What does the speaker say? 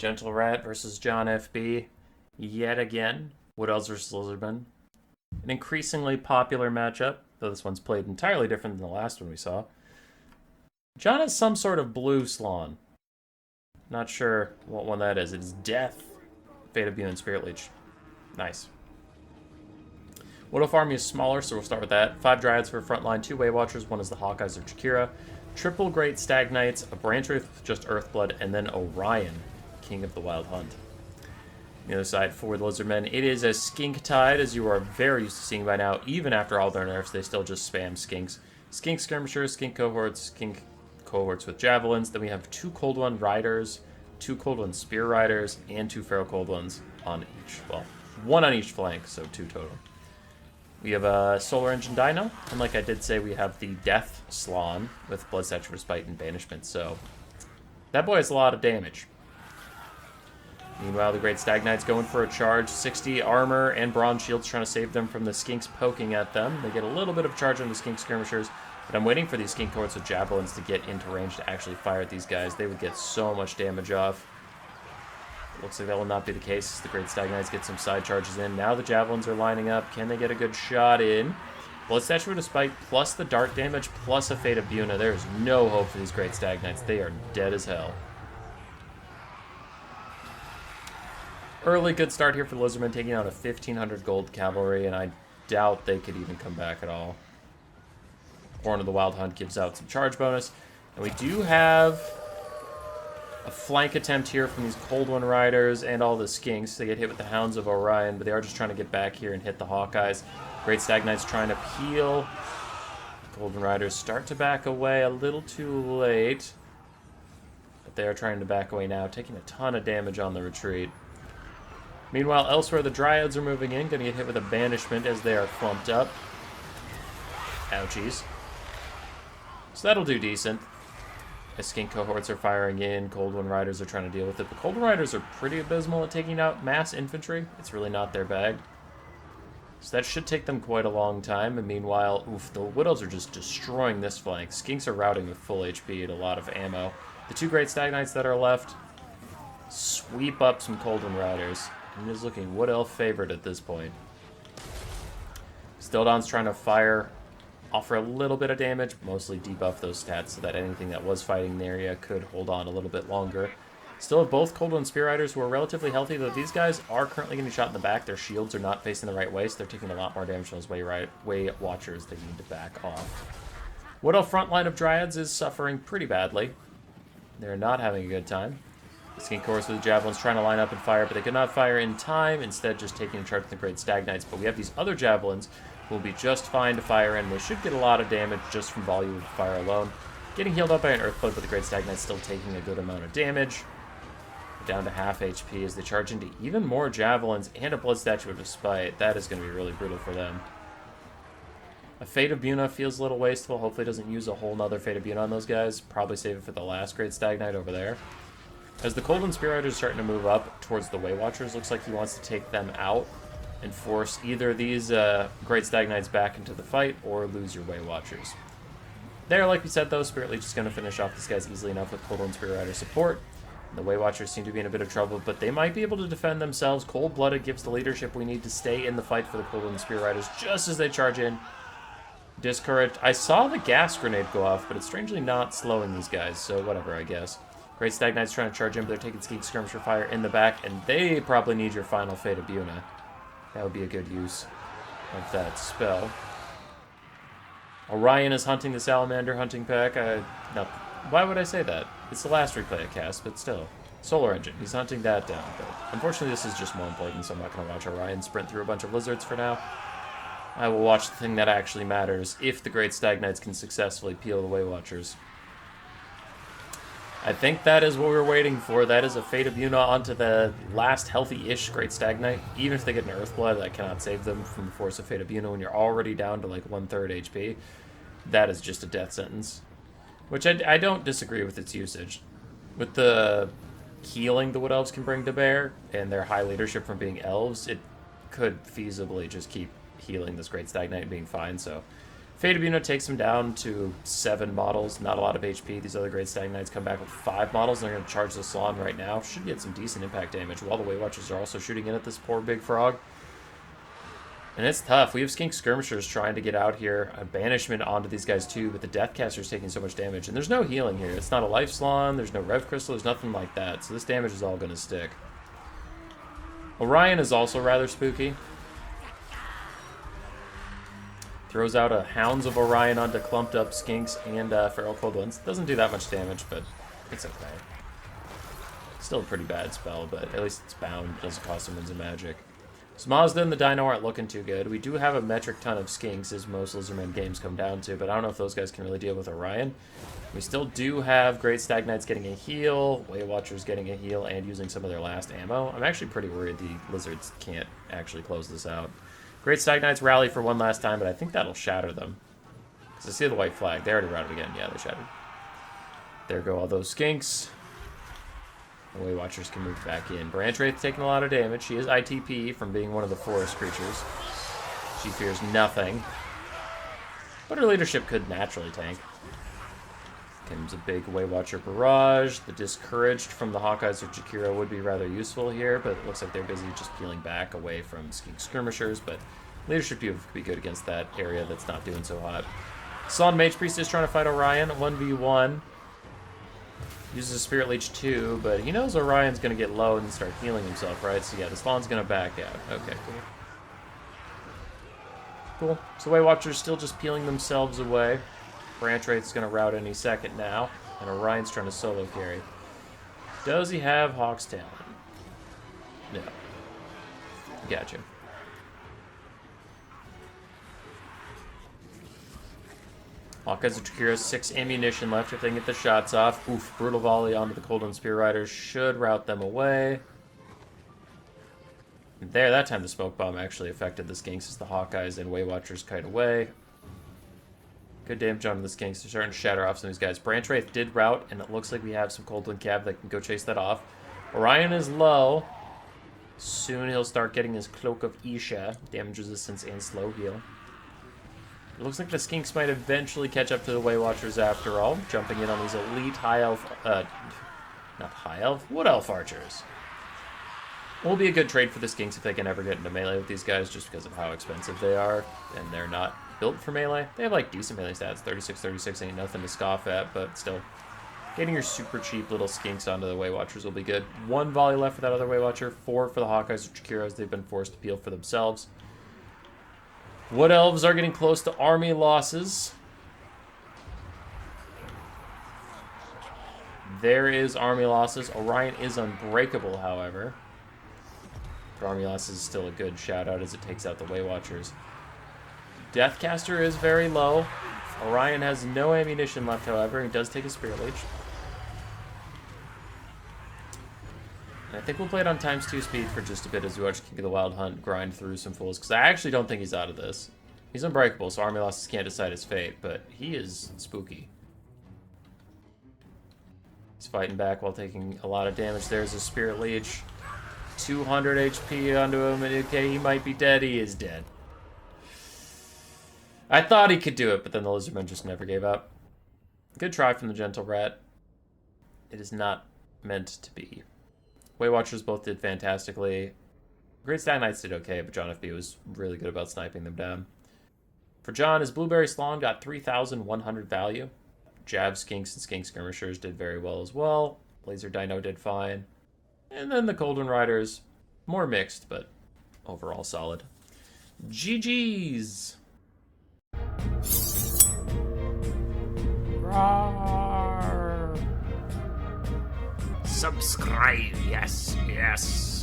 Gentle Rat versus John FB. Yet again. Wood Elves versus Lizardmen. An increasingly popular matchup, though this one's played entirely different than the last one we saw. John has some sort of blue Slann. Not sure what one that is. It is Death, Fate of Being, and Spirit Leech. Nice. Wood Elf army is smaller, so we'll start with that. 5 Dryads for frontline, 2 Way Watchers, one is the Hawkeyes of Jakira, triple Great Stag Knights, a Branch Wraith with just Earthblood, and then Orion, King of the Wild Hunt. On the other side, for the Lizardmen, it is a Skink Tide, as you are very used to seeing by now. Even after all their nerfs, they still just spam Skinks. Skink Skirmishers, Skink Cohorts with Javelins. Then we have 2 Cold One Riders, 2 Cold One Spear Riders, and 2 Feral Cold Ones on each. Well, 1 on each flank, so 2 total. We have a Solar Engine Dino, and like I did say, we have the Death Slann with Blood Statue, Respite, and Banishment, so that boy has a lot of damage. Meanwhile, the Great Stag Knights going for a charge. 60 armor and bronze shields trying to save them from the Skinks poking at them. They get a little bit of charge on the Skink Skirmishers, but I'm waiting for these Skink Cohorts with Javelins to get into range to actually fire at these guys. They would get so much damage off. Looks like that will not be the case as the Great Stag Knights get some side charges in. Now the Javelins are lining up. Can they get a good shot in? Blood Statue with Spike plus the Dart damage plus a Fate of Buna. There is no hope for these Great Stag Knights. They are dead as hell. Early good start here for the Lizardmen, taking out a 1,500 gold cavalry, and I doubt they could even come back at all. Horn of the Wild Hunt gives out some charge bonus, and we do have a flank attempt here from these Cold One Riders and all the Skinks. They get hit with the Hounds of Orion, but they are just trying to get back here and hit the Hawkeyes. Great Stag Knights trying to peel. Cold One Riders start to back away a little too late, but they are trying to back away now, taking a ton of damage on the retreat. Meanwhile, elsewhere, the Dryads are moving in, going to get hit with a Banishment as they are clumped up. Ouchies. So that'll do decent. As Skink Cohorts are firing in, Cold One Riders are trying to deal with it. But Cold One Riders are pretty abysmal at taking out mass infantry. It's really not their bag. So that should take them quite a long time. And meanwhile, oof, the Wood Elves are just destroying this flank. Skinks are routing with full HP and a lot of ammo. The 2 Great Stag Knights that are left sweep up some Cold One Riders. I'm just looking Wood Elf favorite at this point. Stildon's trying to fire, offer a little bit of damage, mostly debuff those stats so that anything that was fighting in the area could hold on a little bit longer. Still have both Cold One Spear Riders who are relatively healthy, though these guys are currently getting shot in the back. Their shields are not facing the right way, so they're taking a lot more damage from those Way Watchers. They need to back off. Wood Elf front line of Dryads is suffering pretty badly. They're not having a good time. Skink Cohorts with the Javelins trying to line up and fire, but they could not fire in time, instead just taking a charge with the Great Stag Knights. But we have these other Javelins who will be just fine to fire in. They should get a lot of damage just from volume of fire alone. Getting healed up by an Earthblood, but the Great Stag Knights still taking a good amount of damage. Down to half HP as they charge into even more Javelins and a Blood Statue of Despite. That is going to be really brutal for them. A Fate of Buna feels a little wasteful. Hopefully doesn't use a whole nother Fate of Buna on those guys. Probably save it for the last Great Stag Knight over there. As the Cold One Spear Riders are starting to move up towards the Way Watchers, looks like he wants to take them out and force either these Great Stag Knights back into the fight or lose your Way Watchers. There, like we said, though, Spirit Leech is going to finish off these guys easily enough with Cold One Spear Rider support. The Way Watchers seem to be in a bit of trouble, but they might be able to defend themselves. Cold-Blooded gives the leadership we need to stay in the fight for the Cold One Spear Riders just as they charge in. Discouraged. I saw the gas grenade go off, but it's strangely not slowing these guys, so whatever, I guess. Great Stag Knights trying to charge in, but they're taking Skink Skirmisher fire in the back, and they probably need your final Fate of Buna. That would be a good use of that spell. Orion is hunting the Salamander hunting pack. No, why would I say that? It's the last replay I cast, but still. Solar Engine, he's hunting that down. But unfortunately, this is just more important, so I'm not going to watch Orion sprint through a bunch of lizards for now. I will watch the thing that actually matters, if the Great Stag Knights can successfully peel the Way Watchers. I think that is what we were waiting for. That is a Fate of Buna onto the last healthy-ish Great Stag Knight. Even if they get an Earthblood, that cannot save them from the force of Fate of Buna when you're already down to like 1/3 HP. That is just a death sentence. Which I don't disagree with its usage. With the healing the Wood Elves can bring to bear, and their high leadership from being elves, it could feasibly just keep healing this Great Stag Knight and being fine, so Fatabuna takes him down to 7 models, not a lot of HP. These other Great Stag Knights come back with 5 models, and they're going to charge the Salon right now. Should get some decent impact damage, while the Weight Watchers are also shooting in at this poor big frog. And it's tough. We have Skink Skirmishers trying to get out here. A banishment onto these guys too, but the Deathcaster's taking so much damage. And there's no healing here. It's not a Life Salon, there's no Rev Crystal, there's nothing like that. So this damage is all going to stick. Orion is also rather spooky. Throws out a Hounds of Orion onto clumped up Skinks and Feral Cold Ones. Doesn't do that much damage, but it's okay. Still a pretty bad spell, but at least it's bound. It doesn't cost him Winds of Magic. So Mazda and the Dino aren't looking too good. We do have a metric ton of Skinks, as most Lizardmen games come down to, but I don't know if those guys can really deal with Orion. We still do have Great Stag Knights getting a heal, Weight Watchers getting a heal, and using some of their last ammo. I'm actually pretty worried the Lizards can't actually close this out. Great Stag Knights rally for one last time, but I think that'll shatter them. Because I see the white flag. They already routed again. Yeah, they shattered. There go all those Skinks. The Weight Watchers can move back in. Branch Wraith taking a lot of damage. She is ITP from being one of the forest creatures. She fears nothing. But her leadership could naturally tank. Comes a big Weight Watcher barrage. The Discouraged from the Hawkeyes or Jakiro would be rather useful here, but it looks like they're busy just peeling back away from Skink Skirmishers, but leadership could be good against that area that's not doing so hot. Salon Mage Priest is trying to fight Orion, 1v1. Uses a Spirit Leech too, but he knows Orion's going to get low and start healing himself, right? So yeah, the Salon's going to back out. Okay, cool. Cool. So Weight Watchers still just peeling themselves away. Branch Wraith's going to route any second now, and Orion's trying to solo carry. Does he have Hawk's Talon? No. Gotcha. Hawkeyes of Jakiro, 6 ammunition left if they can get the shots off. Oof, Brutal Volley onto the Cold and Spear Riders should route them away. And there, that time the Smoke Bomb actually affected the Skinks as the Hawkeyes and Weight Watchers kite away. Good damage on the Skinks. They're starting to shatter off some of these guys. Branch Wraith did route, and it looks like we have some Coldwind Cab that can go chase that off. Orion is low. Soon he'll start getting his Cloak of Isha. Damage resistance and slow heal. It looks like the Skinks might eventually catch up to the Weight Watchers after all. Jumping in on these elite high elf... not high elf. Wood elf archers. Will be a good trade for the Skinks if they can ever get into melee with these guys, just because of how expensive they are, and they're not built for melee. They have like decent melee stats, 36 ain't nothing to scoff at, but still, getting your super cheap little Skinks onto the Weight Watchers will be good. 1 volley left for that other Weight Watcher, 4 for the Hawkeyes or Jakiros. They've been forced to peel for themselves. Wood Elves are getting close to army losses. There is army losses. Orion is unbreakable, however. For army losses is still a good shout out as it takes out the Weight Watchers. Deathcaster is very low. Orion has no ammunition left, however. He does take a Spirit Leech. And I think we'll play it on ×2 speed for just a bit as we watch King of the Wild Hunt grind through some fools, because I actually don't think he's out of this. He's unbreakable, so army losses can't decide his fate, but he is spooky. He's fighting back while taking a lot of damage. There's a Spirit Leech. 200 HP onto him, and okay, he might be dead. He is dead. I thought he could do it, but then the Lizardmen just never gave up. Good try from the Gentle Rat. It is not meant to be. Weight Watchers both did fantastically. Great Stag Knights did okay, but John FB was really good about sniping them down. For John, his Blueberry Salon got 3,100 value. Jab Skinks and Skink Skirmishers did very well as well. Laser Dino did fine. And then the Coldwind Riders, more mixed, but overall solid. GG's! Roar. Subscribe, yes, yes.